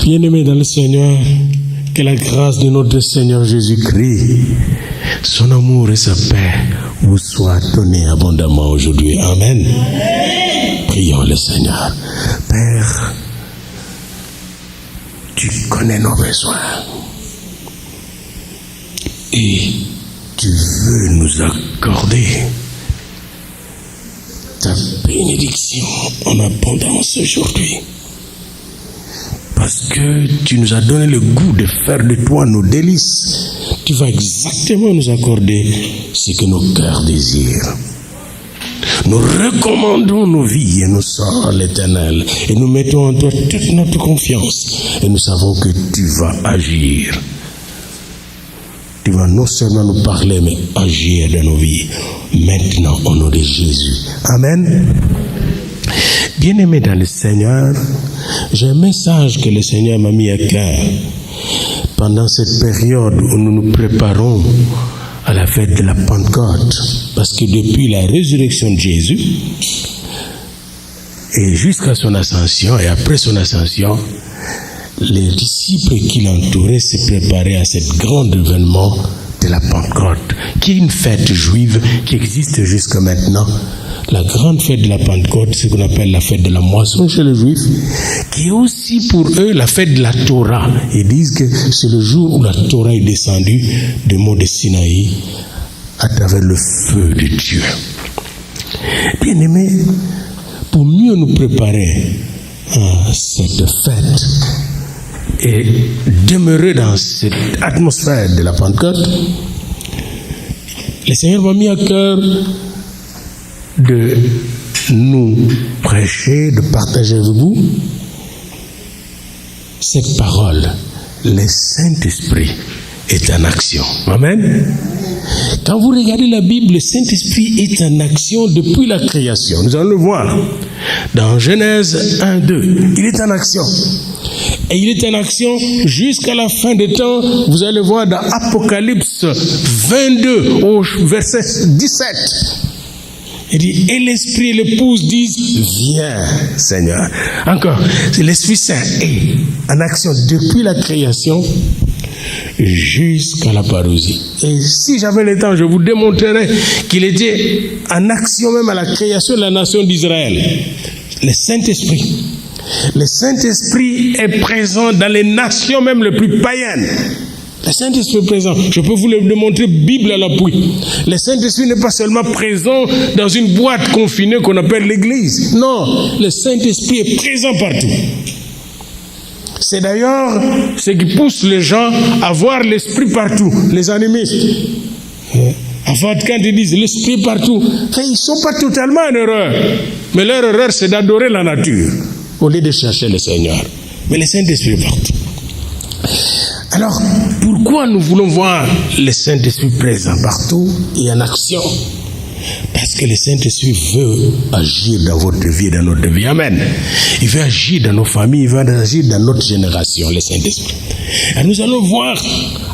Bien-aimés dans le Seigneur, que la grâce de notre Seigneur Jésus-Christ, son amour et sa paix vous soient donnés abondamment aujourd'hui. Amen. Prions le Seigneur. Père, tu connais nos besoins et tu veux nous accorder ta bénédiction en abondance aujourd'hui. Parce que tu nous as donné le goût de faire de toi nos délices. Tu vas exactement nous accorder ce que nos cœurs désirent. Nous recommandons nos vies et nos sorts à l'Éternel. Et nous mettons en toi toute notre confiance. Et nous savons que tu vas agir. Tu vas non seulement nous parler, mais agir dans nos vies. Maintenant, au nom de Jésus. Amen. Bien-aimés dans le Seigneur, j'ai un message que le Seigneur m'a mis à cœur pendant cette période où nous nous préparons à la fête de la Pentecôte. Parce que depuis la résurrection de Jésus et jusqu'à son ascension et après son ascension, les disciples qui l'entouraient se préparaient à cet grand événement de la Pentecôte, qui est une fête juive qui existe jusqu'à maintenant. La grande fête de la Pentecôte, c'est ce qu'on appelle la fête de la moisson chez les Juifs, qui est aussi pour eux la fête de la Torah. Ils disent que c'est le jour où la Torah est descendue du mont de Sinaï à travers le feu de Dieu. Bien-aimés, pour mieux nous préparer à cette fête et demeurer dans cette atmosphère de la Pentecôte, le Seigneur m'a mis à cœur de nous prêcher, de partager avec vous cette parole. Le Saint-Esprit est en action. Amen. Quand vous regardez la Bible, le Saint-Esprit est en action depuis la création. Nous allons le voir dans Genèse 1-2. Il est en action. Et il est en action jusqu'à la fin des temps. Vous allez voir dans Apocalypse 22 au verset 17. Il dit, et l'Esprit et l'épouse disent, viens, Seigneur. Encore, l'Esprit Saint est en action depuis la création jusqu'à la parousie. Et si j'avais le temps, je vous démontrerais qu'il était en action même à la création de la nation d'Israël. Le Saint-Esprit. Le Saint-Esprit est présent dans les nations même les plus païennes. Le Saint-Esprit est présent. Je peux vous le démontrer, Bible à l'appui. Le Saint-Esprit n'est pas seulement présent dans une boîte confinée qu'on appelle l'Église. Non, le Saint-Esprit est présent partout. C'est d'ailleurs ce qui pousse les gens à voir l'Esprit partout, les animistes. Enfin, quand ils disent l'Esprit partout, ils ne sont pas totalement en erreur. Mais leur erreur, c'est d'adorer la nature au lieu de chercher le Seigneur. Mais le Saint-Esprit est partout. Alors, pourquoi nous voulons voir le Saint-Esprit présent partout et en action? Parce que le Saint-Esprit veut agir dans votre vie et dans notre vie. Amen. Il veut agir dans nos familles, il veut agir dans notre génération, le Saint-Esprit. Et nous allons voir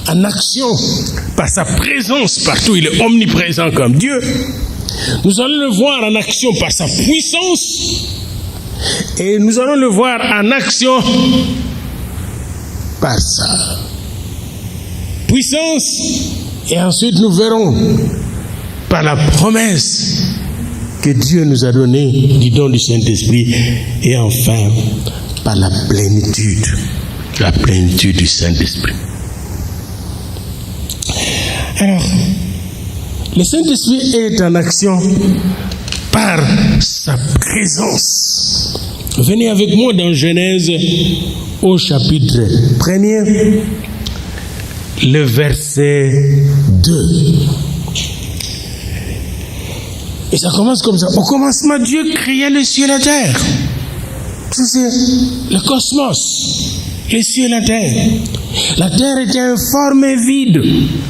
en action par sa présence partout. Il est omniprésent comme Dieu. Nous allons le voir en action par sa puissance. Et nous allons le voir en action par sa puissance. Et ensuite nous verrons par la promesse que Dieu nous a donnée du don du Saint-Esprit. Et enfin par la plénitude du Saint-Esprit. Alors, le Saint-Esprit est en action par sa présence. Venez avec moi dans Genèse au chapitre 1er, le verset 2. Et ça commence comme ça. Au commencement, Dieu créa les cieux et la terre. C'est le cosmos, les cieux et la terre. La terre était informe et vide,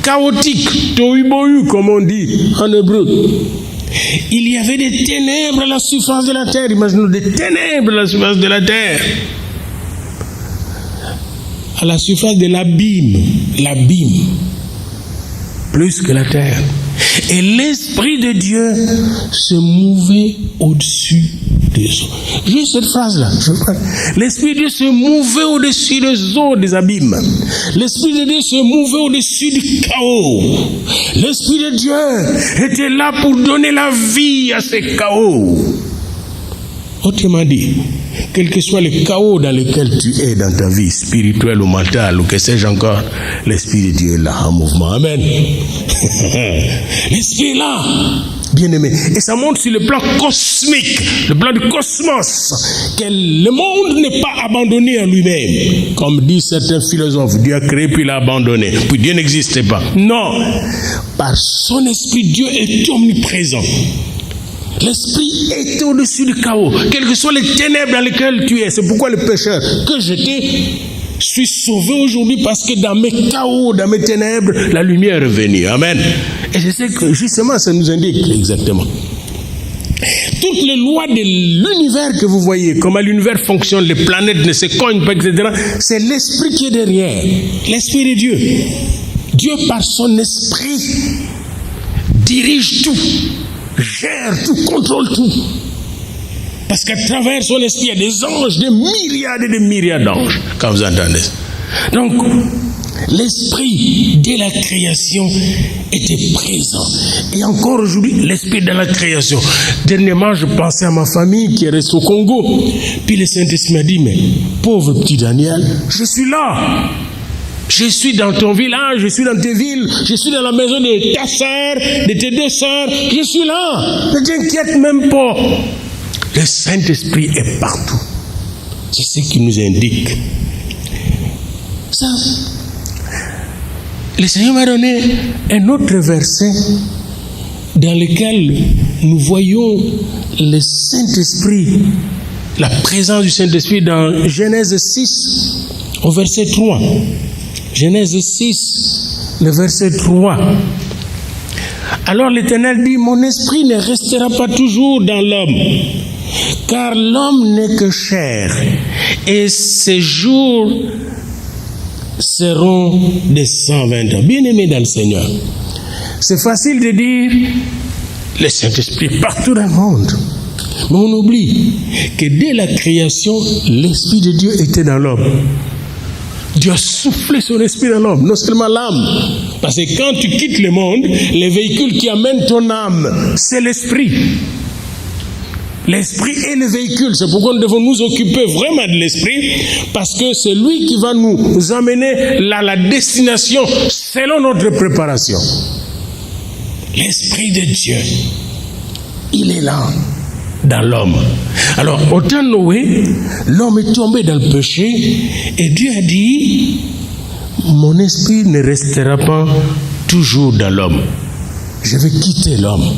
chaotique, tohu-bohu, comme on dit en hébreu. Il y avait des ténèbres à la surface de la terre. Imaginez des ténèbres à la surface de la terre. À la surface de l'abîme, plus que la terre. Et l'Esprit de Dieu se mouvait au-dessus des eaux. Juste cette phrase-là. L'Esprit de Dieu se mouvait au-dessus des eaux, des abîmes. L'Esprit de Dieu se mouvait au-dessus du chaos. L'Esprit de Dieu était là pour donner la vie à ces chaos. Autrement dit, quel que soit le chaos dans lequel tu es dans ta vie spirituelle ou mentale ou que sais-je encore, l'Esprit de Dieu est là en mouvement. Amen. L'Esprit est là, bien-aimé. Et ça montre sur le plan cosmique, le plan du cosmos, que le monde n'est pas abandonné en lui-même. Comme disent certains philosophes, Dieu a créé puis il a abandonné. Puis Dieu n'existait pas. Non. Par son Esprit, Dieu est omniprésent. L'Esprit est au-dessus du chaos, quelles que soient les ténèbres dans lesquelles tu es. C'est pourquoi le pécheur que j'étais suis sauvé aujourd'hui, parce que dans mes chaos, dans mes ténèbres, la lumière est venue. Amen. Et je sais que justement, ça nous indique exactement. Toutes les lois de l'univers que vous voyez, comment l'univers fonctionne, les planètes ne se cognent pas, etc., c'est l'Esprit qui est derrière. L'Esprit de Dieu. Dieu, par son Esprit, dirige tout, gère tout, contrôle tout. Parce qu'à travers son esprit, il y a des anges, des myriades et des myriades d'anges, quand vous entendez ça. Donc, l'esprit de la création était présent. Et encore aujourd'hui, l'esprit de la création. Dernièrement, je pensais à ma famille qui reste au Congo. Puis le Saint-Esprit m'a dit, mais pauvre petit Daniel, je suis là. Je suis dans ton village, je suis dans tes villes, je suis dans la maison de ta sœur, de tes deux sœurs, je suis là. Ne t'inquiète même pas. Le Saint-Esprit est partout. C'est ce qui nous indique. Ça, le Seigneur m'a donné un autre verset dans lequel nous voyons le Saint-Esprit, la présence du Saint-Esprit dans Genèse 6, au verset 3. Genèse 6, le verset 3. Alors l'Éternel dit, mon esprit ne restera pas toujours dans l'homme, car l'homme n'est que chair, et ses jours seront de 120 ans. Bien-aimés dans le Seigneur, c'est facile de dire, le Saint-Esprit partout dans le monde. Mais on oublie que dès la création, l'Esprit de Dieu était dans l'homme. Dieu a soufflé son esprit dans l'homme, non seulement l'âme. Parce que quand tu quittes le monde, les véhicules qui amènent ton âme, c'est l'esprit. L'esprit est le véhicule. C'est pourquoi nous devons nous occuper vraiment de l'esprit, parce que c'est lui qui va nous amener à la destination selon notre préparation. L'Esprit de Dieu, il est là dans l'homme. Alors, au temps de Noé, l'homme est tombé dans le péché et Dieu a dit, mon esprit ne restera pas toujours dans l'homme. Je vais quitter l'homme.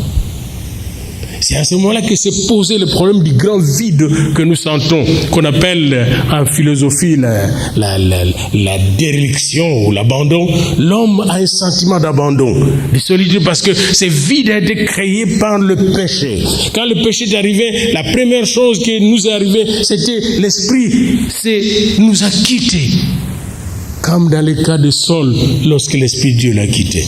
C'est à ce moment-là que s'est posé le problème du grand vide que nous sentons, qu'on appelle en philosophie la déréliction ou l'abandon. L'homme a un sentiment d'abandon, de solitude, parce que ce vide a été créé par le péché. Quand le péché est arrivé, la première chose qui nous est arrivée, c'était l'esprit nous a quittés. Comme dans le cas de Saul, lorsque l'Esprit de Dieu l'a quitté.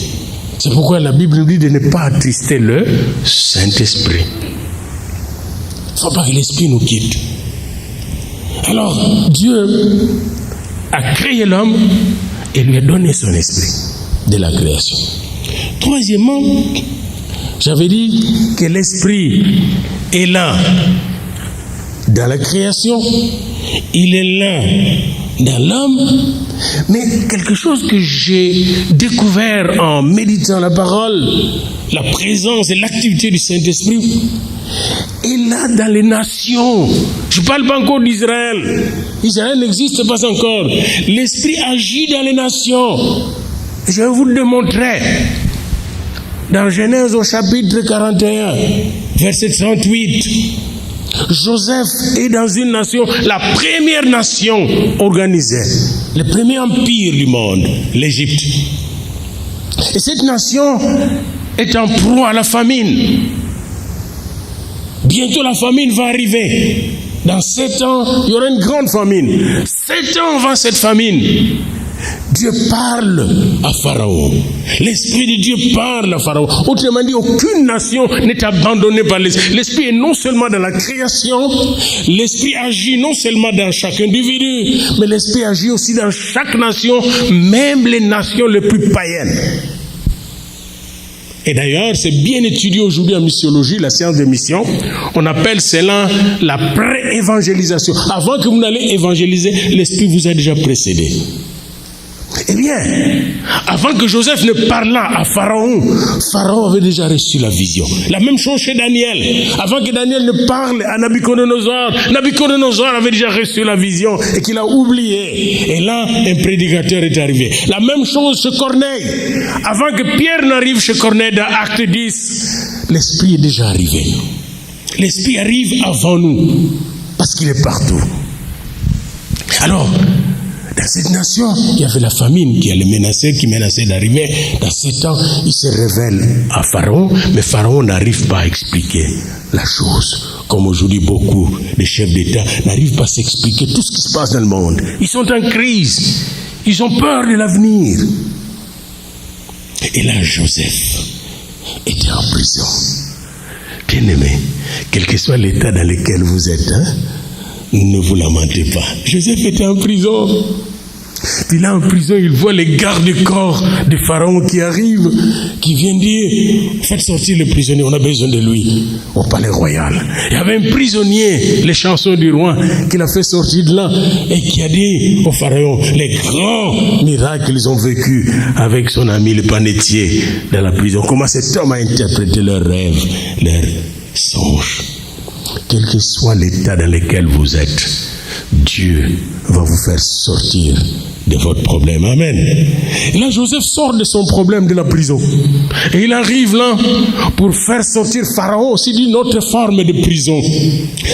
C'est pourquoi la Bible nous dit de ne pas attrister le Saint-Esprit. Il ne faut pas que l'Esprit nous quitte. Alors, Dieu a créé l'homme et lui a donné son esprit de la création. Troisièmement, j'avais dit que l'Esprit est là dans la création, il est là dans l'homme, mais quelque chose que j'ai découvert en méditant la parole, la présence et l'activité du Saint-Esprit, est là dans les nations. Je ne parle pas encore d'Israël. Israël n'existe pas encore. L'Esprit agit dans les nations. Je vais vous le démontrer. Dans Genèse au chapitre 41, verset 38, Joseph est dans une nation, la première nation organisée, le premier empire du monde, l'Égypte. Et cette nation est en proie à la famine. Bientôt la famine va arriver. Dans 7 ans, il y aura une grande famine. 7 ans avant cette famine, Dieu parle à Pharaon. L'Esprit de Dieu parle à Pharaon. Autrement dit, aucune nation n'est abandonnée par l'Esprit. L'Esprit est non seulement dans la création, l'Esprit agit non seulement dans chaque individu, mais l'Esprit agit aussi dans chaque nation, même les nations les plus païennes. Et d'ailleurs, c'est bien étudié aujourd'hui en missiologie, la science des missions. On appelle cela la pré-évangélisation. Avant que vous n'allez évangéliser, l'Esprit vous a déjà précédé. Eh bien, avant que Joseph ne parlât à Pharaon, Pharaon avait déjà reçu la vision. La même chose chez Daniel. Avant que Daniel ne parle à Nabuchodonosor, Nabuchodonosor avait déjà reçu la vision et qu'il a oublié. Et là, un prédicateur est arrivé. La même chose chez Corneille. Avant que Pierre n'arrive chez Corneille dans Acte 10, l'Esprit est déjà arrivé. L'Esprit arrive avant nous, parce qu'il est partout. Alors, dans cette nation, il y avait la famine qui menaçait d'arriver. Dans 7 ans, il se révèle à Pharaon, mais Pharaon n'arrive pas à expliquer la chose. Comme aujourd'hui, beaucoup de chefs d'État n'arrivent pas à s'expliquer tout ce qui se passe dans le monde. Ils sont en crise. Ils ont peur de l'avenir. Et là, Joseph était en prison. Bien-aimé, quel que soit l'état dans lequel vous êtes, ne vous lamentez pas. Joseph était en prison. Puis là, en prison, il voit les gardes-corps de Pharaon qui arrivent, qui viennent dire, faites sortir le prisonnier, on a besoin de lui au palais royal. Il y avait un prisonnier, les chansons du roi, qu'il a fait sortir de là et qui a dit au Pharaon les grands miracles qu'ils ont vécu avec son ami le panetier dans la prison. Comment cet homme a interprété leurs rêves, leurs songes. Quel que soit l'état dans lequel vous êtes, Dieu va vous faire sortir de votre problème. Amen. Et là, Joseph sort de son problème de la prison. Et il arrive là pour faire sortir Pharaon aussi d'une autre forme de prison.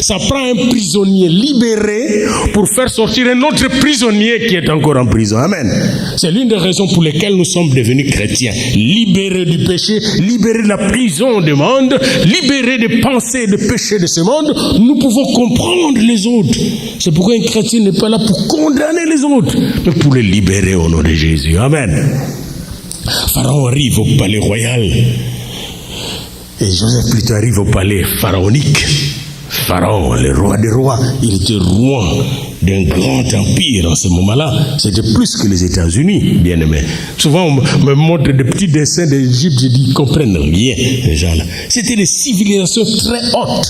Ça prend un prisonnier libéré pour faire sortir un autre prisonnier qui est encore en prison. Amen. C'est l'une des raisons pour lesquelles nous sommes devenus chrétiens. Libérés du péché, libérés de la prison du monde, libérés des pensées et des péchés de ce monde, nous pouvons comprendre les autres. C'est pourquoi un chrétien n'est pas là pour condamner les autres, mais pour les libérer au nom de Jésus. Amen. Pharaon arrive au palais royal. Et Joseph plutôt arrive au palais pharaonique. Pharaon, le roi des rois, il était roi d'un grand empire en ce moment-là. C'était plus que les États-Unis, bien aimé. Souvent, on me montre des petits dessins d'Égypte, je dis, ils ne comprennent rien, ces gens-là. C'était des civilisations très hautes.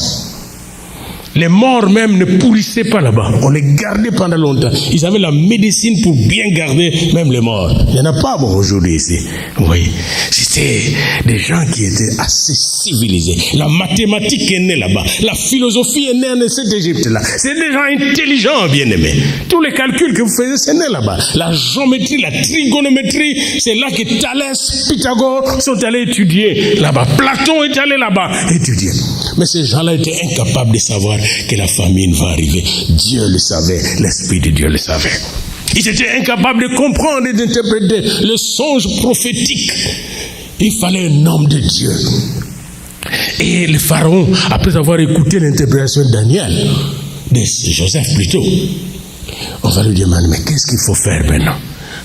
Les morts même ne pourrissaient pas là-bas. On les gardait pendant longtemps. Ils avaient la médecine pour bien garder même les morts. Il n'y en a pas bon aujourd'hui ici. Vous voyez, c'était des gens qui étaient assez civilisés. La mathématique est née là-bas. La philosophie est née en cette Égypte-là. C'est des gens intelligents, bien-aimés. Tous les calculs que vous faisiez, c'est né là-bas. La géométrie, la trigonométrie, c'est là que Thalès, Pythagore sont allés étudier là-bas. Platon est allé là-bas étudier. Mais ces gens-là étaient incapables de savoir que la famine va arriver. Dieu le savait, l'Esprit de Dieu le savait. Ils étaient incapables de comprendre et d'interpréter le songe prophétique. Il fallait un homme de Dieu. Et le pharaon, après avoir écouté l'interprétation de Daniel, de Joseph plutôt, on va lui demander, mais qu'est-ce qu'il faut faire maintenant?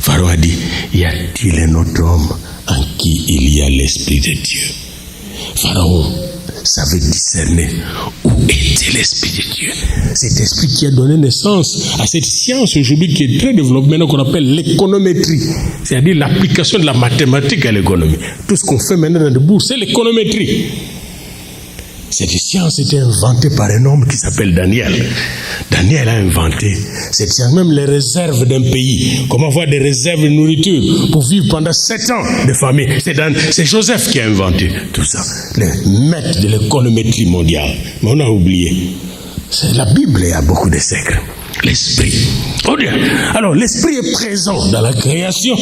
Pharaon a dit, y a-t-il un autre homme en qui il y a l'Esprit de Dieu? Pharaon savait discerner où était l'Esprit de Dieu. Cet esprit qui a donné naissance à cette science aujourd'hui qui est très développée maintenant, qu'on appelle l'économétrie, c'est-à-dire l'application de la mathématique à l'économie. Tout ce qu'on fait maintenant dans le bourse, c'est l'économétrie. Cette science était inventée par un homme qui s'appelle Daniel. Daniel a inventé cette science, même les réserves d'un pays. Comment avoir des réserves de nourriture pour vivre pendant 7 ans de famine. C'est Joseph qui a inventé tout ça. Le maître de l'économétrie mondiale. Mais on a oublié. La Bible a beaucoup de secrets. L'esprit. Oh Dieu. Alors, l'esprit est présent dans la création.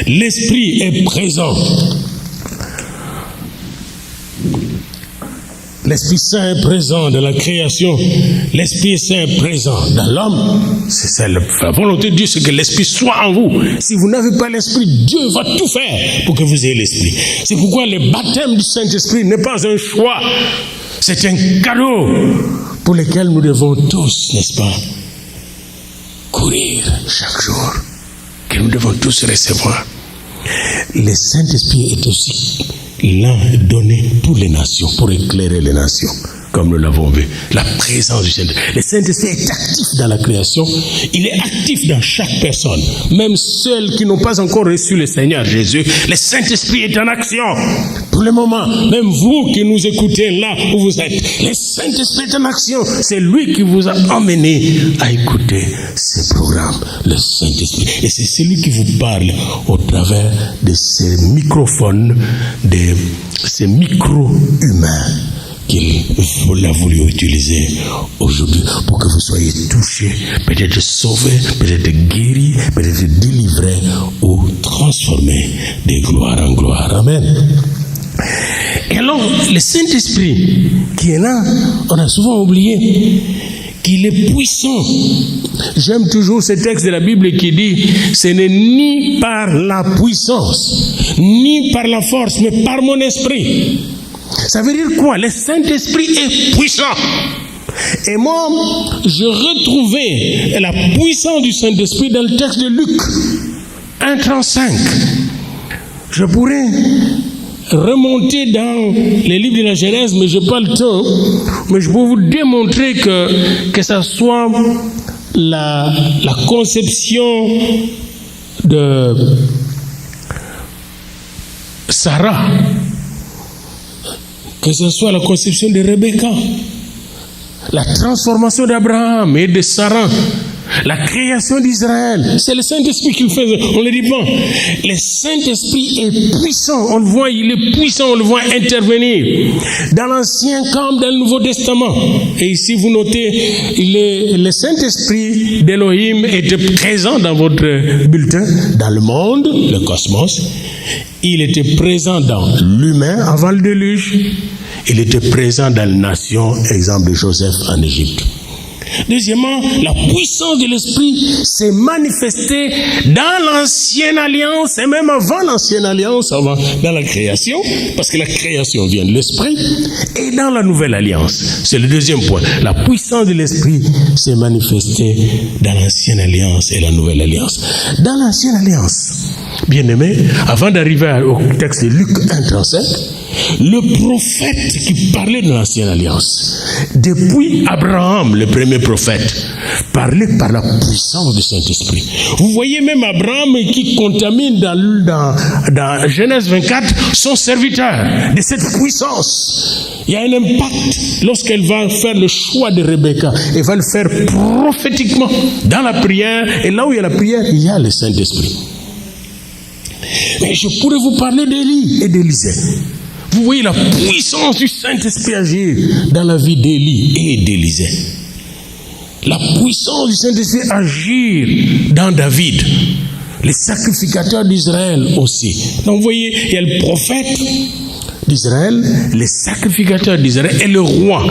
L'esprit est présent. L'Esprit Saint est présent dans la création. L'Esprit Saint est présent dans l'homme. C'est ça la volonté de Dieu, c'est que l'Esprit soit en vous. Si vous n'avez pas l'Esprit, Dieu va tout faire pour que vous ayez l'Esprit. C'est pourquoi le baptême du Saint-Esprit n'est pas un choix. C'est un cadeau pour lequel nous devons tous, n'est-ce pas, courir chaque jour. que nous devons tous recevoir. Le Saint-Esprit est aussi là donné pour les nations, pour éclairer les nations, comme nous l'avons vu. La présence du Saint-Esprit. Le Saint-Esprit est actif dans la création. Il est actif dans chaque personne. Même celles qui n'ont pas encore reçu le Seigneur Jésus, le Saint-Esprit est en action. Pour le moment, même vous qui nous écoutez là où vous êtes, le Saint-Esprit est en action. C'est lui qui vous a emmené à écouter ces programmes, le Saint-Esprit. Et c'est celui qui vous parle au travers de ces microphones, de ces micro-humains qu'il a voulu utiliser aujourd'hui pour que vous soyez touchés, peut-être sauvés, peut-être guéris, peut-être délivrés ou transformés de gloire en gloire. Amen. Et alors, le Saint-Esprit qui est là, on a souvent oublié qu'il est puissant. J'aime toujours ce texte de la Bible qui dit, ce n'est ni par la puissance, ni par la force, mais par mon esprit. Ça veut dire quoi? Le Saint-Esprit est puissant. Et moi, je retrouvais la puissance du Saint-Esprit dans le texte de Luc 1:35. Je pourrais remonter dans les livres de la Genèse, mais je n'ai pas le temps. Mais je peux vous démontrer que ça soit la conception de Sarah, que ce soit la conception de Rebecca, la transformation d'Abraham et de Sarah, la création d'Israël, c'est le Saint-Esprit qui le fait. On ne le dit pas. Le Saint-Esprit est puissant. On le voit, il est puissant. On le voit intervenir dans l'Ancien comme dans le Nouveau Testament. Et ici, vous notez, le Saint-Esprit d'Élohim était présent dans votre bulletin, dans le monde, le cosmos. Il était présent dans l'humain avant le déluge. Il était présent dans la nation, exemple de Joseph en Égypte. Deuxièmement, la puissance de l'Esprit s'est manifestée dans l'Ancienne Alliance et même avant l'Ancienne Alliance, dans la création, parce que la création vient de l'Esprit, et dans la Nouvelle Alliance. C'est le deuxième point. La puissance de l'Esprit s'est manifestée dans l'Ancienne Alliance et la Nouvelle Alliance. Dans l'Ancienne Alliance, bien-aimés, avant d'arriver au texte de Luc 1:35, le prophète qui parlait de l'Ancienne Alliance, depuis Abraham, le premier prophète, parlait par la puissance du Saint-Esprit. Vous voyez même Abraham qui contamine dans Genèse 24 son serviteur de cette puissance. Il y a un impact lorsqu'elle va faire le choix de Rebecca. Elle va le faire prophétiquement dans la prière. Et là où il y a la prière, il y a le Saint-Esprit. Mais je pourrais vous parler d'Élie et d'Élisée. Vous voyez la puissance du Saint-Esprit agir dans la vie d'Élie et d'Élisée. La puissance du Saint-Esprit agir dans David, les sacrificateurs d'Israël aussi. Donc vous voyez, il y a le prophète d'Israël, les sacrificateurs d'Israël et le roi.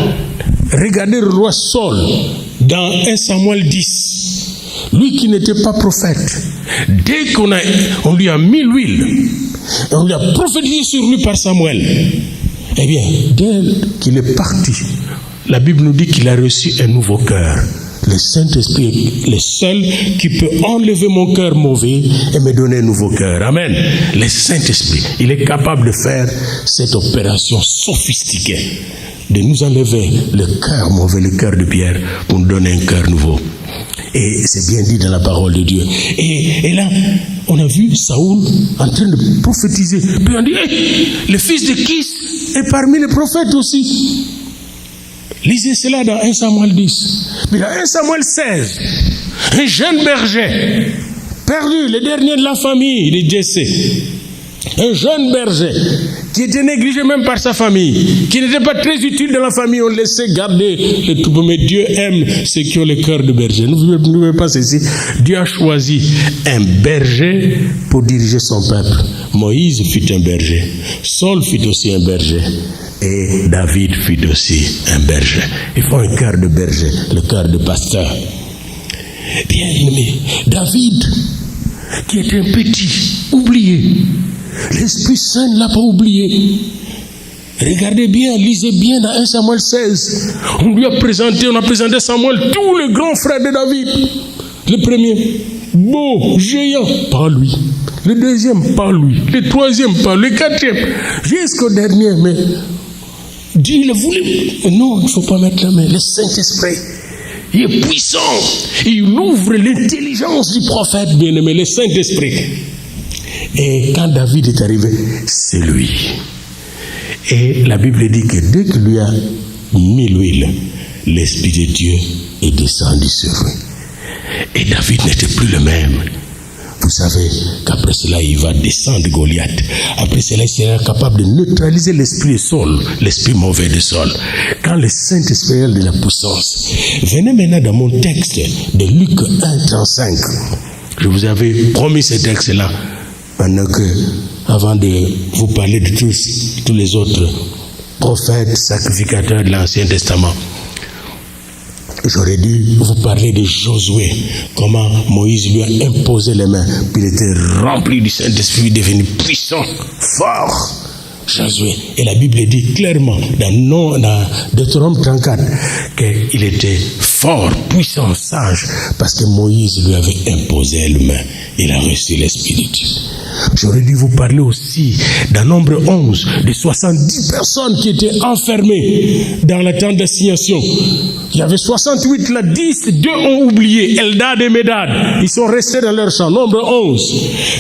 Regardez le roi Saul dans 1 Samuel 10. Lui qui n'était pas prophète, dès qu'on lui a mis l'huile, on lui a prophétisé sur lui par Samuel, eh bien, dès qu'il est parti, la Bible nous dit qu'il a reçu un nouveau cœur. Le Saint-Esprit est le seul qui peut enlever mon cœur mauvais et me donner un nouveau cœur. Amen. Le Saint-Esprit, il est capable de faire cette opération sophistiquée, de nous enlever le cœur mauvais, le cœur de pierre, pour nous donner un cœur nouveau. Et c'est bien dit dans la parole de Dieu. Et là, on a vu Saoul en train de prophétiser. Puis on dit, hey, le fils de Kis est parmi les prophètes aussi. Lisez cela dans 1 Samuel 10. Mais dans 1 Samuel 16, un jeune berger, perdu, le dernier de la famille de Jessé, un jeune berger qui était négligé même par sa famille, qui n'était pas très utile dans la famille, on le laissait garder les troupeaux. Mais Dieu aime ceux qui ont le cœur de berger. N'oubliez pas ceci, Dieu a choisi un berger pour diriger son peuple. Moïse fut un berger, Saul fut aussi un berger, et David fut aussi un berger. Il faut un cœur de berger, le cœur de pasteur. Bien aimé, David, qui était un petit, oublié, l'Esprit Saint ne l'a pas oublié. Regardez bien, lisez bien dans 1 Samuel 16. On a présenté Samuel, tous les grands frères de David. Le premier, beau, géant, pas lui. Le deuxième, pas lui. Le troisième, pas lui. Le quatrième, jusqu'au dernier. Mais Dieu, il a voulu. Non, il ne faut pas mettre la main. Le Saint-Esprit, il est puissant. Il ouvre l'intelligence du prophète bien-aimé, le Saint-Esprit. Et quand David est arrivé, c'est lui. Et la Bible dit que dès qu'il lui a mis l'huile, l'Esprit de Dieu est descendu sur lui. Et David n'était plus le même. Vous savez qu'après cela, il va descendre Goliath. Après cela, il sera capable de neutraliser l'esprit de Saul, l'esprit mauvais de Saul. Quand le Saint-Esprit a de la puissance. Venez maintenant dans mon texte de Luc 1:35. Je vous avais promis ce texte-là. Pendant que, avant de vous parler de tous les autres prophètes, sacrificateurs de l'Ancien Testament, j'aurais dû vous parler de Josué, comment Moïse lui a imposé les mains, puis il était rempli du Saint-Esprit, devenu puissant, fort. Josué. Et la Bible dit clairement dans Deutéronome 34 qu'il était fort, puissant, sage, parce que Moïse lui avait imposé les mains. Il a reçu l'Esprit de Dieu. J'aurais dû vous parler aussi dans Nombre 11 de 70 personnes qui étaient enfermées dans la tente d'assignation. Il y avait 68 là, 10, 2 ont oublié, Eldad et Médad. Ils sont restés dans leur champ, Nombre 11.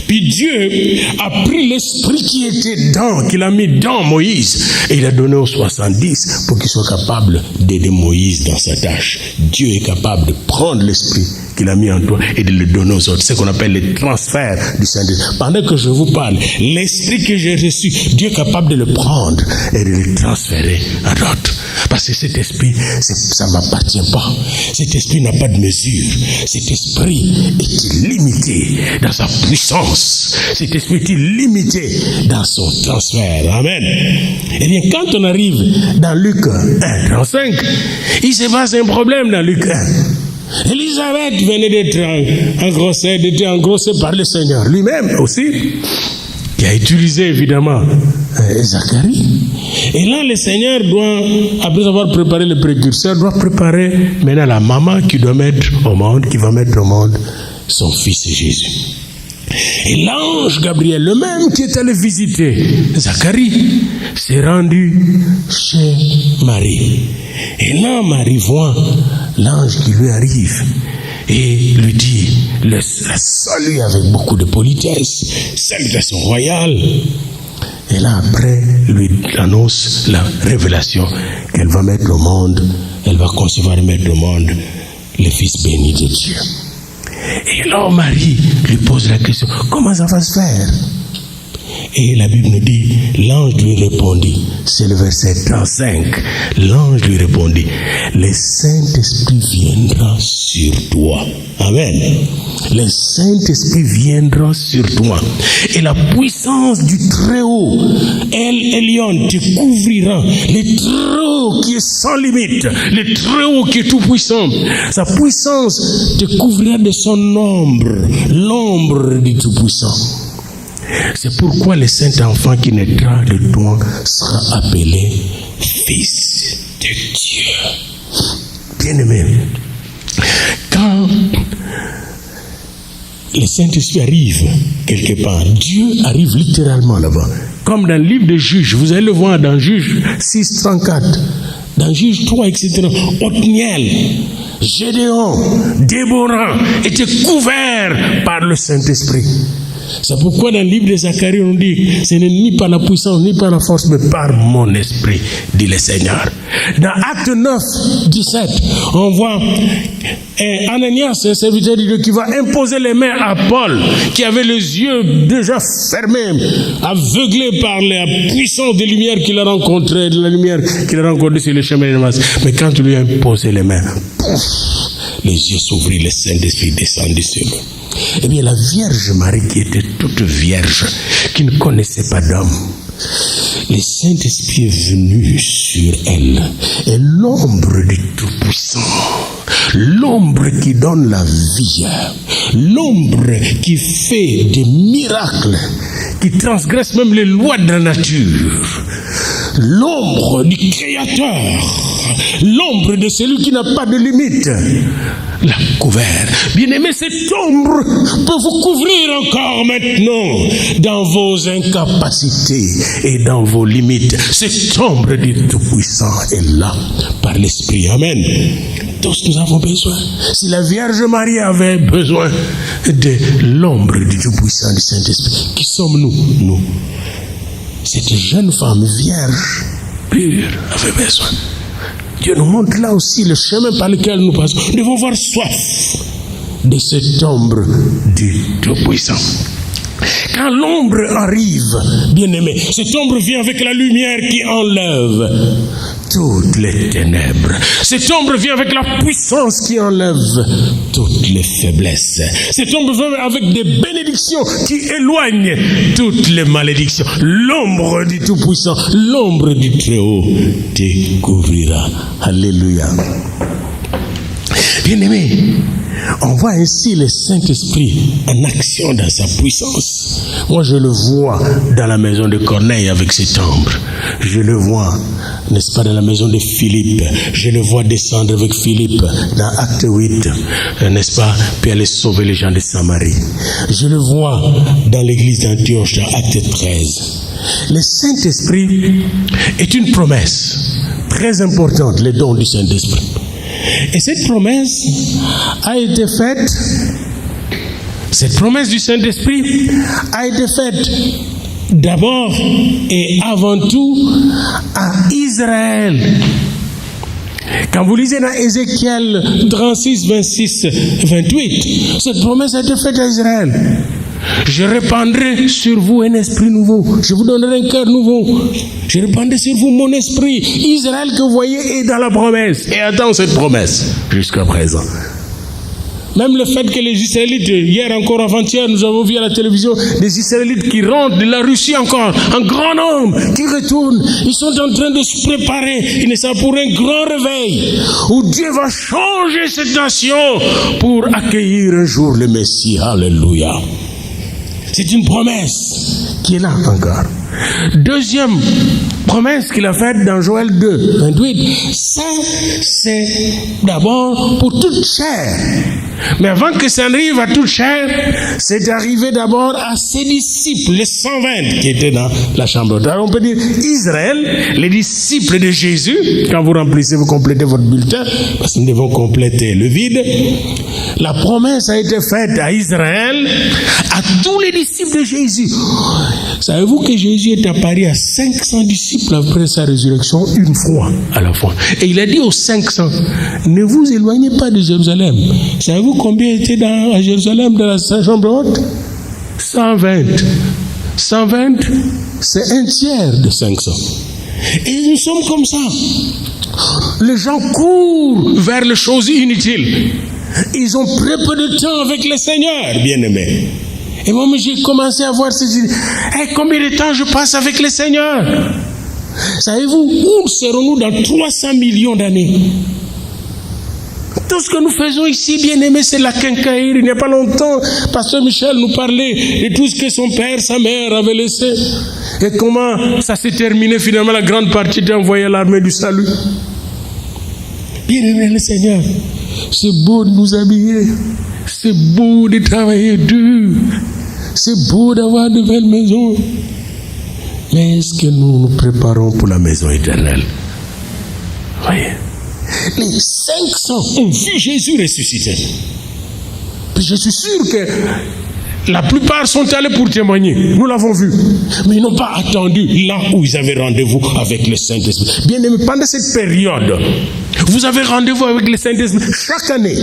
Puis Dieu a pris l'esprit qui était qu'il a mis dans Moïse, et il a donné aux 70 pour qu'ils soient capables d'aider Moïse dans sa tâche. Dieu est capable de prendre l'esprit qu'il a mis en toi et de le donner aux autres. C'est ce qu'on appelle le transfert du Saint-Esprit. Pendant que je vous parle, l'esprit que j'ai reçu, Dieu est capable de le prendre et de le transférer à d'autres. Parce que cet esprit, ça ne m'appartient pas. Cet esprit n'a pas de mesure. Cet esprit est illimité dans sa puissance. Cet esprit est illimité dans son transfert. Amen. Eh bien, quand on arrive dans Luc 1:35, il se passe un problème dans Luc 1. Élisabeth venait d'être engrossée par le Seigneur lui-même aussi, qui a utilisé évidemment Zacharie. Et là, le Seigneur doit, après avoir préparé le précurseur, doit préparer maintenant la maman qui doit mettre au monde, qui va mettre au monde son fils Jésus. Et l'ange Gabriel, le même qui est allé visiter Zacharie, s'est rendu chez Marie. Et là, Marie voit l'ange qui lui arrive et lui dit le salut avec beaucoup de politesse, salutation royale. Et là, après, lui annonce la révélation qu'elle va mettre au monde, elle va concevoir et mettre au monde le Fils béni de Dieu. Et alors Marie lui pose la question, comment ça va se faire? Et la Bible nous dit, l'ange lui répondit, c'est le verset 35, l'ange lui répondit, le Saint-Esprit viendra sur toi. Amen. Le Saint-Esprit viendra sur toi. Et la puissance du Très-Haut, El Elyon, te couvrira. Le Très-Haut qui est sans limite, le Très-Haut qui est tout puissant, sa puissance te couvrira de son ombre, l'ombre du Tout-Puissant. C'est pourquoi le Saint-Enfant qui naîtra de toi sera appelé Fils de Dieu. Bien-aimé, quand le Saint-Esprit arrive quelque part, Dieu arrive littéralement là-bas. Comme dans le livre de Juges, vous allez le voir dans Juges 6:34, dans Juges 3, etc. Othniel, Gédéon, Déborah étaient couverts par le Saint-Esprit. C'est pourquoi dans le livre de Zacharie, on dit, ce n'est ni par la puissance, ni par la force, mais par mon esprit, dit le Seigneur. Dans Acte 9, 17, on voit Ananias, un serviteur de Dieu, qui va imposer les mains à Paul, qui avait les yeux déjà fermés, aveuglé par la puissance des lumières qu'il a rencontrées, de la lumière qu'il a rencontrée sur le chemin de Damas. Mais quand il lui a imposé les mains, pouf, les yeux s'ouvrirent, le Saint-Esprit descendit sur lui. Eh bien, la Vierge Marie, qui était toute vierge, qui ne connaissait pas d'homme, le Saint-Esprit est venu sur elle. Et l'ombre du Tout-Puissant, l'ombre qui donne la vie, l'ombre qui fait des miracles, qui transgresse même les lois de la nature, l'ombre du Créateur, l'ombre de celui qui n'a pas de limite, l'a couvert. Bien-aimé, cette ombre peut vous couvrir encore maintenant dans vos incapacités et dans vos limites. Cette ombre du Tout-Puissant est là par l'Esprit. Amen. Tous nous avons besoin. Si la Vierge Marie avait besoin de l'ombre du Tout-Puissant du Saint-Esprit, qui sommes-nous? Nous. Cette jeune femme vierge, pure, avait besoin. Dieu nous montre là aussi le chemin par lequel nous passons. Nous devons avoir soif de cette ombre du Tout-Puissant. Quand l'ombre arrive, bien-aimé, cette ombre vient avec la lumière qui enlève toutes les ténèbres. Cette ombre vient avec la puissance qui enlève toutes les faiblesses. Cette ombre vient avec des bénédictions qui éloignent toutes les malédictions. L'ombre du Tout-Puissant, l'ombre du Très-Haut te couvrira. Alléluia. Bien-aimé, on voit ainsi le Saint-Esprit en action dans sa puissance. Moi, je le vois dans la maison de Corneille avec cette ombre. Je le vois, n'est-ce pas, dans la maison de Philippe. Je le vois descendre avec Philippe dans Acte 8, n'est-ce pas, puis aller sauver les gens de Samarie. Je le vois dans l'église d'Antioche dans Acte 13. Le Saint-Esprit est une promesse très importante, le don du Saint-Esprit. Et cette promesse a été faite, cette promesse du Saint-Esprit a été faite d'abord et avant tout à Israël. Quand vous lisez dans Ézéchiel 36, 26, 28, cette promesse a été faite à Israël. Je répandrai sur vous un esprit nouveau. Je vous donnerai un cœur nouveau. Je répandrai sur vous mon esprit. Israël que vous voyez est dans la promesse. Et attend cette promesse jusqu'à présent. Même le fait que les Israélites, hier encore avant-hier, nous avons vu à la télévision des Israélites qui rentrent de la Russie encore, en grand nombre, qui retournent. Ils sont en train de se préparer. Il est ça pour un grand réveil où Dieu va changer cette nation pour accueillir un jour le Messie. Alléluia. C'est une promesse qui est là encore. Deuxième promesse qu'il a faite dans Joël 2, 28. Ça, c'est d'abord pour toute chair. Mais avant que ça arrive à toute chair, c'est arrivé d'abord à ses disciples, les 120 qui étaient dans la chambre. Alors on peut dire Israël, les disciples de Jésus. Quand vous remplissez, vous complétez votre bulletin, parce que nous devons compléter le vide. La promesse a été faite à Israël, à tous les disciples de Jésus. Savez-vous que Jésus est apparu à 500 disciples après sa résurrection une fois à la fois. Et il a dit aux 500, ne vous éloignez pas de Jérusalem. Savez-vous combien étaient à Jérusalem dans la chambre haute? 120. 120, c'est un tiers de 500. Et nous sommes comme ça. Les gens courent vers les choses inutiles. Ils ont très peu de temps avec le Seigneur, bien-aimés. Et moi, j'ai commencé à voir ces idées. Combien de temps je passe avec le Seigneur? Savez-vous, où serons-nous dans 300 millions d'années? Tout ce que nous faisons ici, bien-aimés, c'est la quincaillerie. Il n'y a pas longtemps, Pasteur Michel nous parlait de tout ce que son père, sa mère avaient laissé. Et comment ça s'est terminé finalement, la grande partie était envoyée à l'armée du salut. Bien-aimé le Seigneur, c'est beau de nous habiller. C'est beau de travailler dur. C'est beau d'avoir de belles maisons. Mais est-ce que nous nous préparons pour la maison éternelle? Voyez. Les 500 ont vu Jésus ressuscité. Puis je suis sûr que la plupart sont allés pour témoigner. Nous l'avons vu. Mais ils n'ont pas attendu là où ils avaient rendez-vous avec le Saint-Esprit. Bien aimé, pendant cette période, vous avez rendez-vous avec le Saint-Esprit chaque année.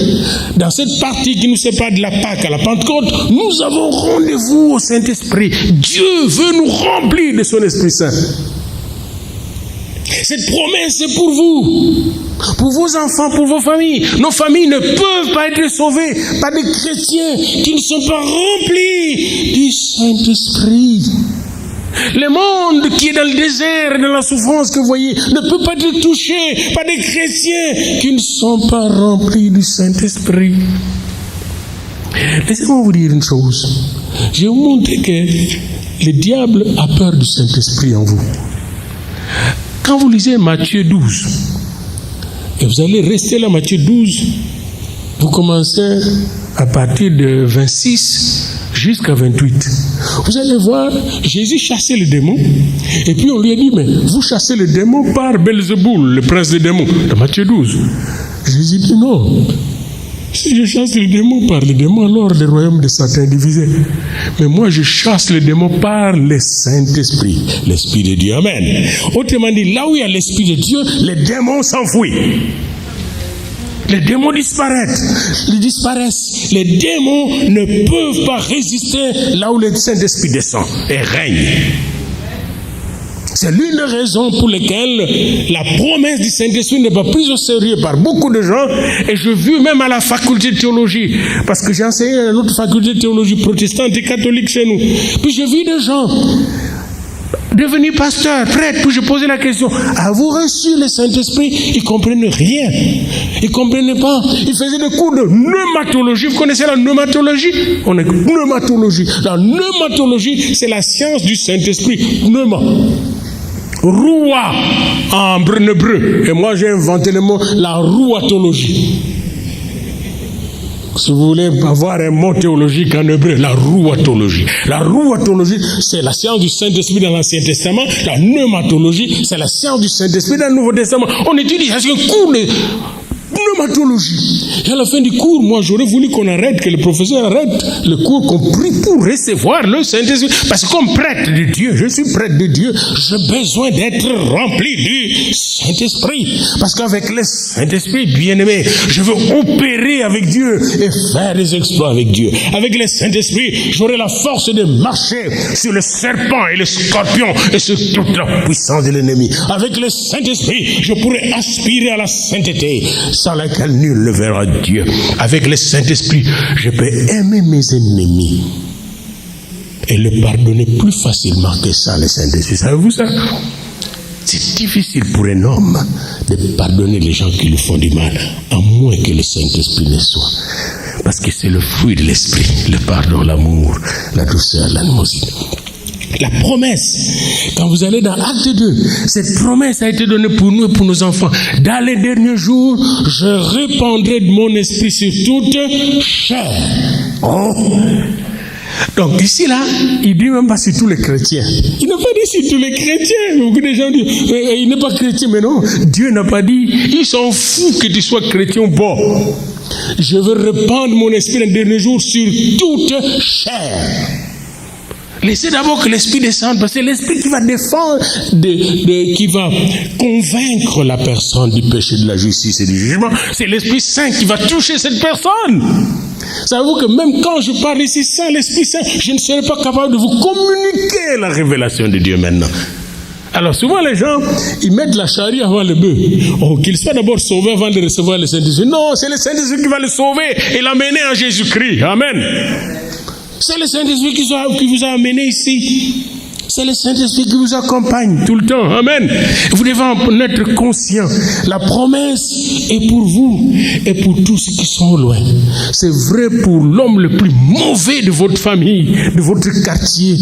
Dans cette partie qui nous sépare de la Pâque à la Pentecôte, nous avons rendez-vous au Saint-Esprit. Dieu veut nous remplir de son Esprit Saint. Cette promesse est pour vous, pour vos enfants, pour vos familles. Nos familles ne peuvent pas être sauvées par des chrétiens qui ne sont pas remplis du Saint-Esprit. Le monde qui est dans le désert et dans la souffrance que vous voyez ne peut pas être touché par des chrétiens qui ne sont pas remplis du Saint-Esprit. Laissez-moi vous dire une chose. Je vais vous montrer que le diable a peur du Saint-Esprit en vous. Quand vous lisez Matthieu 12, et vous allez rester là, Matthieu 12, vous commencez à partir de 26 jusqu'à 28. Vous allez voir, Jésus chassait les démons, et puis on lui a dit, mais vous chassez les démons par Belzéboul, le prince des démons, dans Matthieu 12. Jésus dit non. Si je chasse les démons par les démons, alors le royaume de Satan est divisé. Mais moi, je chasse les démons par le Saint-Esprit, l'Esprit de Dieu. Amen. Autrement dit, là où il y a l'Esprit de Dieu, les démons s'enfuient. Les démons disparaissent. Les démons ne peuvent pas résister là où le Saint-Esprit descend et règne. C'est l'une des raisons pour lesquelles la promesse du Saint-Esprit n'est pas prise au sérieux par beaucoup de gens. Et je vis même à la faculté de théologie, parce que j'ai enseigné à notre faculté de théologie protestante et catholique chez nous. Puis je vis des gens devenus pasteurs, prêtres, puis je posais la question, avez-vous reçu le Saint-Esprit? Ils ne comprennent rien. Ils ne comprenaient pas. Ils faisaient des cours de pneumatologie. Vous connaissez la pneumatologie? On est pneumatologie. La pneumatologie, c'est la science du Saint-Esprit. Pneuma. Roua en hébreu. Et moi j'ai inventé le mot la rouatologie. Si vous voulez avoir un mot théologique en hébreu, la rouatologie. La rouatologie, c'est la science du Saint-Esprit dans l'Ancien Testament. La pneumatologie, c'est la science du Saint-Esprit dans le Nouveau Testament. On étudie, c'est un cours de pneumatologie. Et à la fin du cours, moi j'aurais voulu qu'on arrête, que le professeur arrête le cours, qu'on prie pour recevoir le Saint-Esprit. Parce que comme prêtre de Dieu, je suis prêtre de Dieu, j'ai besoin d'être rempli du Saint-Esprit. Parce qu'avec le Saint-Esprit, bien-aimé, je veux opérer avec Dieu et faire des exploits avec Dieu. Avec le Saint-Esprit, j'aurai la force de marcher sur le serpent et le scorpion et sur toute la puissance de l'ennemi. Avec le Saint-Esprit, je pourrai aspirer à la sainteté, sans laquelle nul ne verra Dieu. Avec le Saint-Esprit, je peux aimer mes ennemis et le pardonner plus facilement que sans le Saint-Esprit. Savez-vous ça? C'est difficile pour un homme de pardonner les gens qui lui font du mal, à moins que le Saint-Esprit ne soit. Parce que c'est le fruit de l'Esprit, le pardon, l'amour, la douceur, l'animosité. La promesse, quand vous allez dans Acte 2, cette promesse a été donnée pour nous et pour nos enfants. Dans les derniers jours, je répandrai de mon esprit sur toute chair. Oh. Donc ici là, il dit même pas sur tous les chrétiens. Il n'a pas dit sur tous les chrétiens. Beaucoup de gens disent, il n'est pas chrétien, mais non, Dieu n'a pas dit, il s'en fout que tu sois chrétien ou pas. Je veux répandre mon esprit dans les derniers jours sur toute chair. Laissez d'abord que l'Esprit descende, parce que c'est l'Esprit qui va défendre, qui va convaincre la personne du péché, de la justice et du jugement. C'est l'Esprit Saint qui va toucher cette personne. Savez-vous que même quand je parle ici sans l'Esprit Saint, je ne serai pas capable de vous communiquer la révélation de Dieu maintenant. Alors souvent les gens, ils mettent la charrue avant le bœuf. Oh, qu'il soit d'abord sauvé avant de recevoir le Saint-Esprit. Non, c'est le Saint-Esprit qui va le sauver et l'amener en Jésus-Christ. Amen. C'est le Saint-Esprit qui vous a amené ici. C'est le Saint-Esprit qui vous accompagne tout le temps. Amen. Vous devez en être conscient. La promesse est pour vous et pour tous ceux qui sont loin. C'est vrai pour l'homme le plus mauvais de votre famille, de votre quartier.